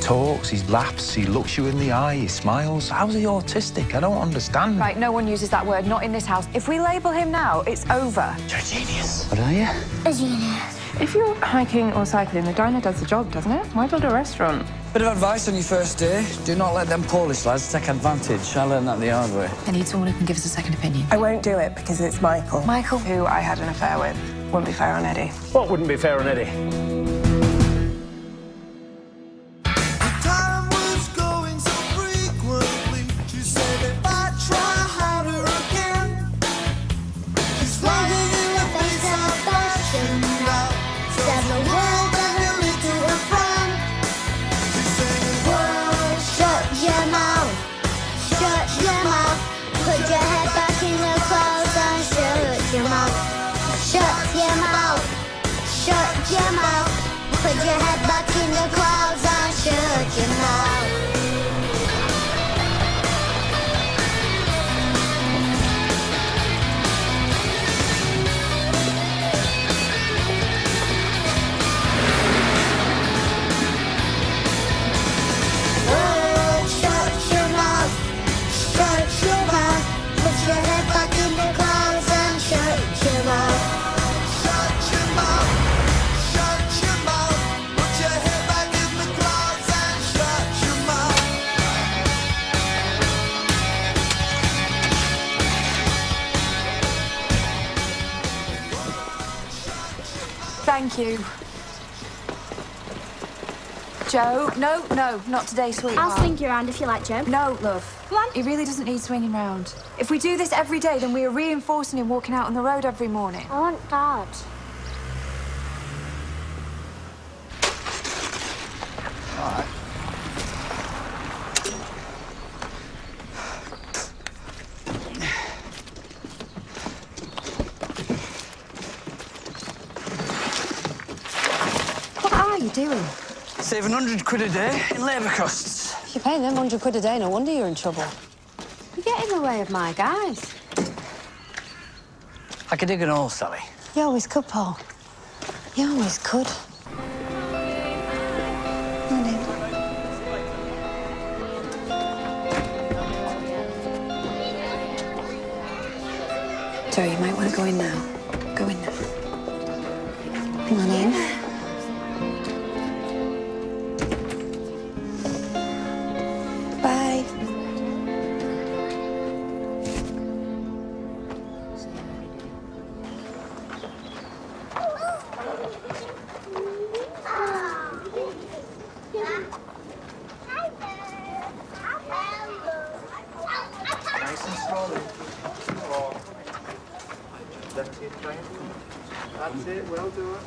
talks, he laughs, he looks you in the eye, he smiles. How's he autistic? I don't understand. Right, no one uses that word, not in this house. If we label him now, it's over. You're a genius. What are you? A genius. If you're hiking or cycling, the diner does the job, doesn't it? Why build a restaurant? Bit of advice on your first day. Do not let them Polish lads take advantage. I learned that the hard way. I need someone who can give us a second opinion. I won't do it because it's Michael. Michael? Who I had an affair with. Wouldn't be fair on Eddie. What wouldn't be fair on Eddie? Put your head back in the clouds and shut your mouth. Oh, shut your mouth. Shut your mouth. Put your head back in the clouds and shut your mouth. Thank you. Joe? No, not today, sweetheart. I'll swing you around if you like, Joe. No, love. Come on. He really doesn't need swinging round. If we do this every day, then we are reinforcing him walking out on the road every morning. I want Dad. All right. What are you doing? Saving 100 quid a day in labour costs. If you're paying them 100 quid a day, no wonder you're in trouble. You get in the way of my guys. I could dig an hole, Sally. You always could, Paul. You always could. Come on in. Joe, you might want to go in now. Go in now. Come on in. Bye. Nice and slowly. Left to your train. That's it, well done.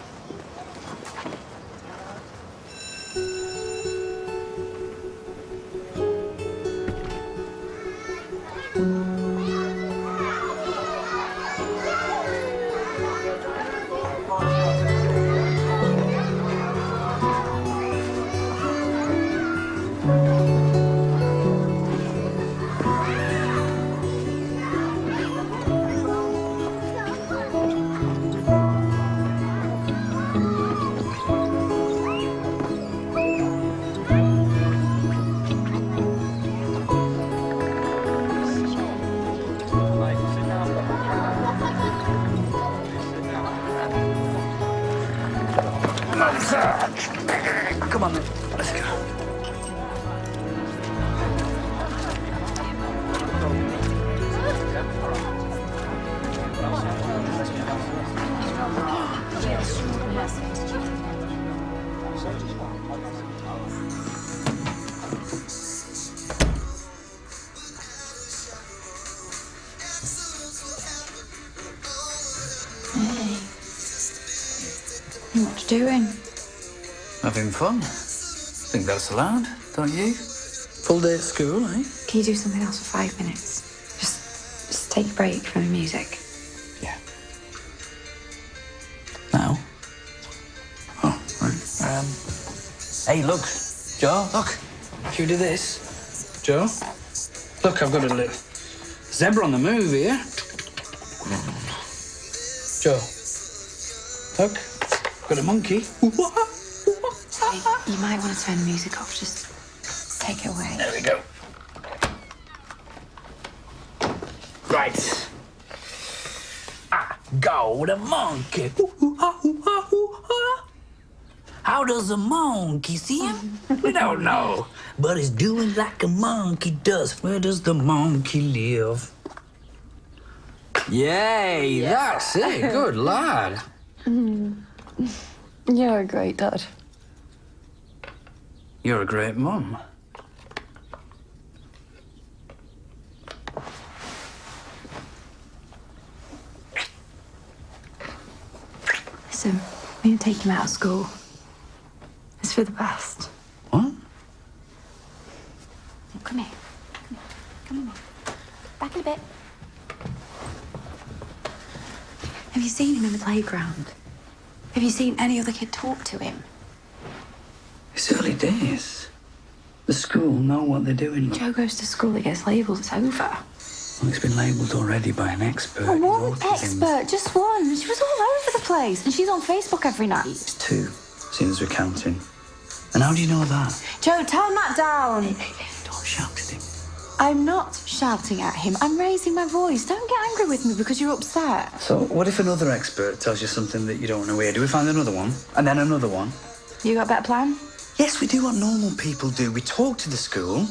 Come on, then. Let's go. What you doing? Having fun. Think that's allowed, don't you? Full day at school, eh? Can you do something else for 5 minutes? Just take a break from the music. Yeah. Now? Oh, right. Hey, look. Joe, look. Should we do this? Joe? Look, I've got a little zebra on the move here. Joe. Look. Got a monkey. You might want to turn the music off. Just take it away. There we go. Right. Go the monkey. How does a monkey see him? We don't know. But he's doing like a monkey does. Where does the monkey live? Yay, that's it. Good lad. You're a great dad. You're a great mum. Listen, we need to take him out of school. It's for the best. What? Come here. Come on. Back in a bit. Have you seen him in the playground? Have you seen any other kid talk to him? It's early days. The school know what they're doing. Joe goes to school, it gets labelled, it's over. Well, it's been labelled already by an expert. Oh, in one autism. expert, just one. She was all over the place, and she's on Facebook every night. It's two, seeing as we're counting. And how do you know that? Joe, turn that down. Hey, don't shout at him. I'm not shouting at him. I'm raising my voice. Don't get angry with me because you're upset. So, what if another expert tells you something that you don't want to hear? Do we find another one? And then another one? You got a better plan? Yes, we do what normal people do. We talk to the school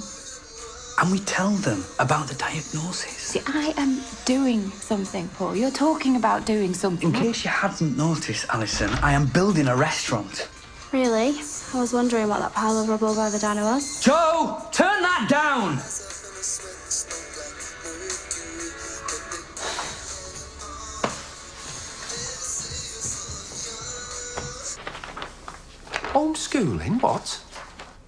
and we tell them about the diagnosis. See, I am doing something, Paul. You're talking about doing something. In case you hadn't noticed, Alison, I am building a restaurant. Really? I was wondering what that pile of rubble by the diner was. Joe, turn that down! Homeschooling? What?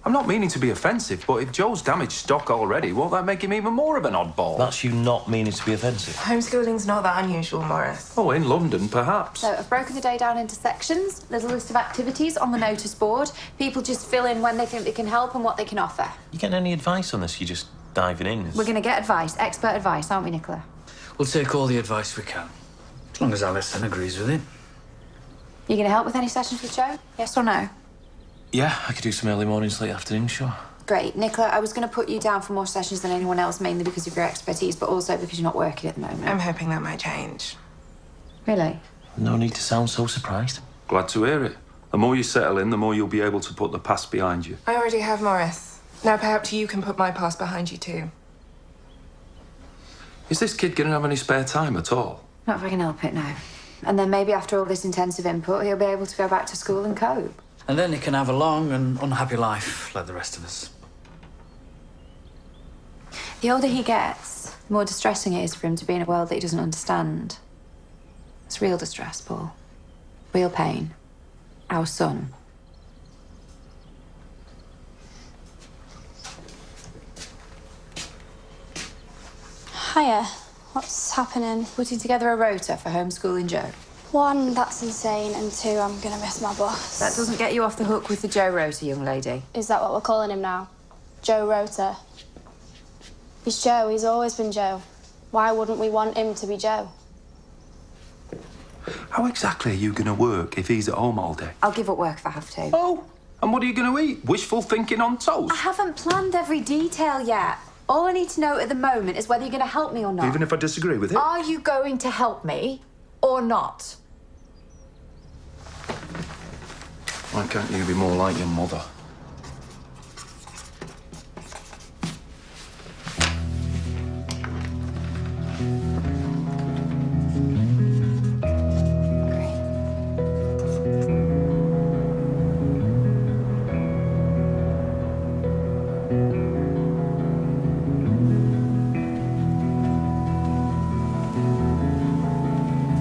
I'm not meaning to be offensive, but if Joe's damaged stock already, won't that make him even more of an oddball? That's you not meaning to be offensive. Homeschooling's not that unusual, Morris. Oh, in London, perhaps. So I've broken the day down into sections. There's a list of activities on the notice board. People just fill in when they think they can help and what they can offer. You getting any advice on this? You just diving in? We're going to get advice, expert advice, aren't we, Nicola? We'll take all the advice we can, as long as Alison agrees with it. You going to help with any sessions with Joe? Yes or no? Yeah, I could do some early mornings, late afternoons, sure. Great. Nicola, I was going to put you down for more sessions than anyone else, mainly because of your expertise, but also because you're not working at the moment. I'm hoping that might change. Really? No need to sound so surprised. Glad to hear it. The more you settle in, the more you'll be able to put the past behind you. I already have, Morris. Now perhaps you can put my past behind you too. Is this kid going to have any spare time at all? Not if I can help it, no. And then maybe after all this intensive input, he'll be able to go back to school and cope. And then he can have a long and unhappy life like the rest of us. The older he gets, the more distressing it is for him to be in a world that he doesn't understand. It's real distress, Paul. Real pain. Our son. Hiya. What's happening? Putting together a rota for homeschooling Joe. One, that's insane, and two, I'm gonna miss my boss. That doesn't get you off the hook with the Joe rota, young lady. Is that what we're calling him now? Joe Rota. He's Joe, he's always been Joe. Why wouldn't we want him to be Joe? How exactly are you going to work if he's at home all day? I'll give up work if I have to. Oh, and what are you going to eat? Wishful thinking on toast? I haven't planned every detail yet. All I need to know at the moment is whether you're going to help me or not. Even if I disagree with it? Are you going to help me or not? Why can't you be more like your mother?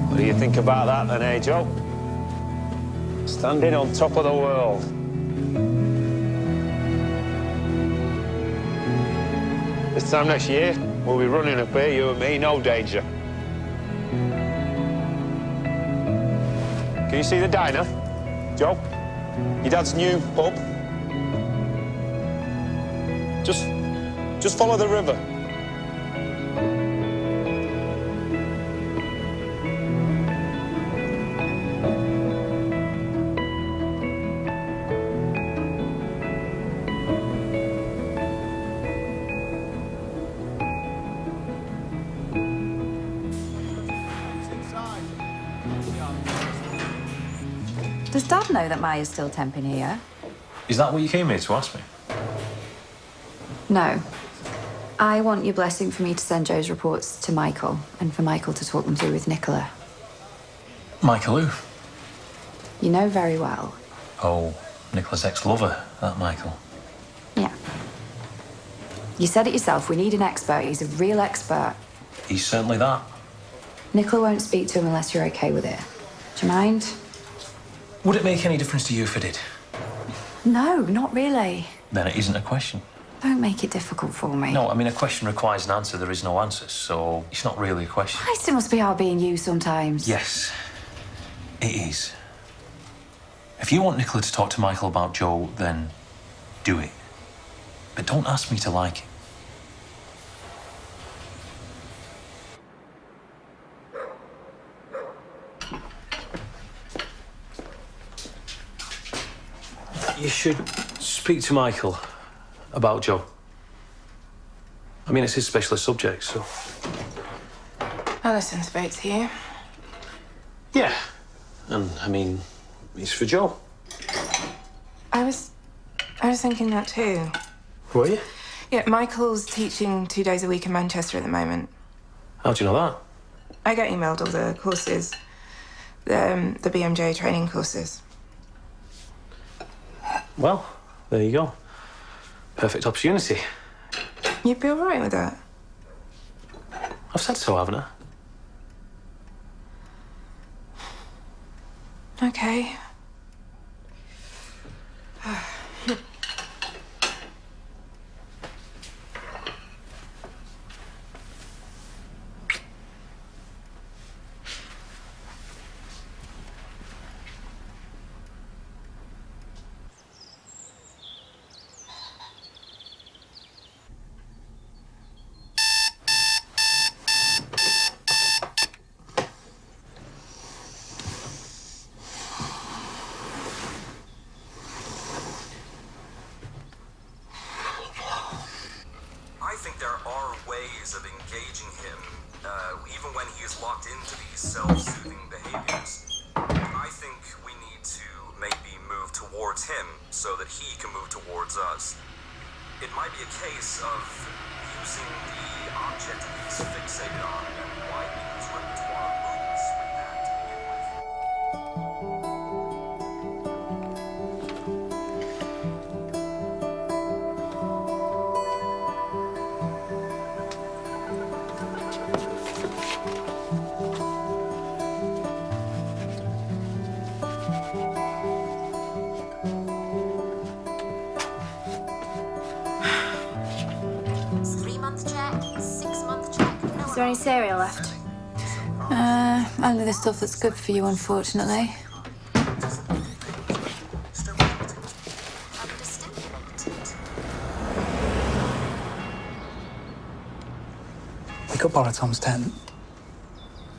What do you think about that then, eh, Joe? Standing on top of the world. This time next year, we'll be running up here, you and me, no danger. Can you see the diner, Joe? Your dad's new pub? Just follow the river. Does Dad know that Maya's still temping here? Is that what you came here to ask me? No. I want your blessing for me to send Joe's reports to Michael and for Michael to talk them through with Nicola. Michael who? You know very well. Oh, Nicola's ex-lover, that Michael. Yeah. You said it yourself, we need an expert. He's a real expert. He's certainly that. Nicola won't speak to him unless you're okay with it. Do you mind? Would it make any difference to you if I did? No, not really. Then it isn't a question. Don't make it difficult for me. No, I mean, a question requires an answer. There is no answer, so it's not really a question. Christ, it must be hard being you sometimes. Yes, it is. If you want Nicola to talk to Michael about Joe, then do it. But don't ask me to like it. You should speak to Michael about Joe. I mean, it's his specialist subject, so... Alison spoke to you. Yeah. And, I mean, it's for Joe. I was thinking that too. Were you? Yeah, Michael's teaching 2 days a week in Manchester at the moment. How do you know that? I get emailed all the courses, the BMJ training courses. Well, there you go. Perfect opportunity. You'd be all right with that? I've said so, haven't I? Okay. I think there are ways of engaging him, even when he is locked into these self-soothing behaviors. I think we need to maybe move towards him so that he can move towards us. It might be a case of using the object he's fixated on and widening his repertoire of movements with that to begin with. Is there any cereal left? Only the stuff that's good for you, unfortunately. We could borrow Tom's tent.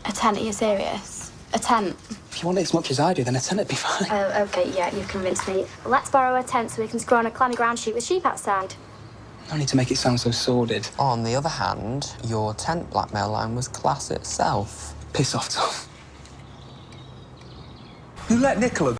A tent? Are you serious? A tent? If you want it as much as I do, then a tent would be fine. Oh, okay, yeah, you've convinced me. Let's borrow a tent so we can screw on a clammy ground sheet with sheep outside. No need to make it sound so sordid. On the other hand, your tent blackmail line was class itself. Piss off, Tom. You let Nicola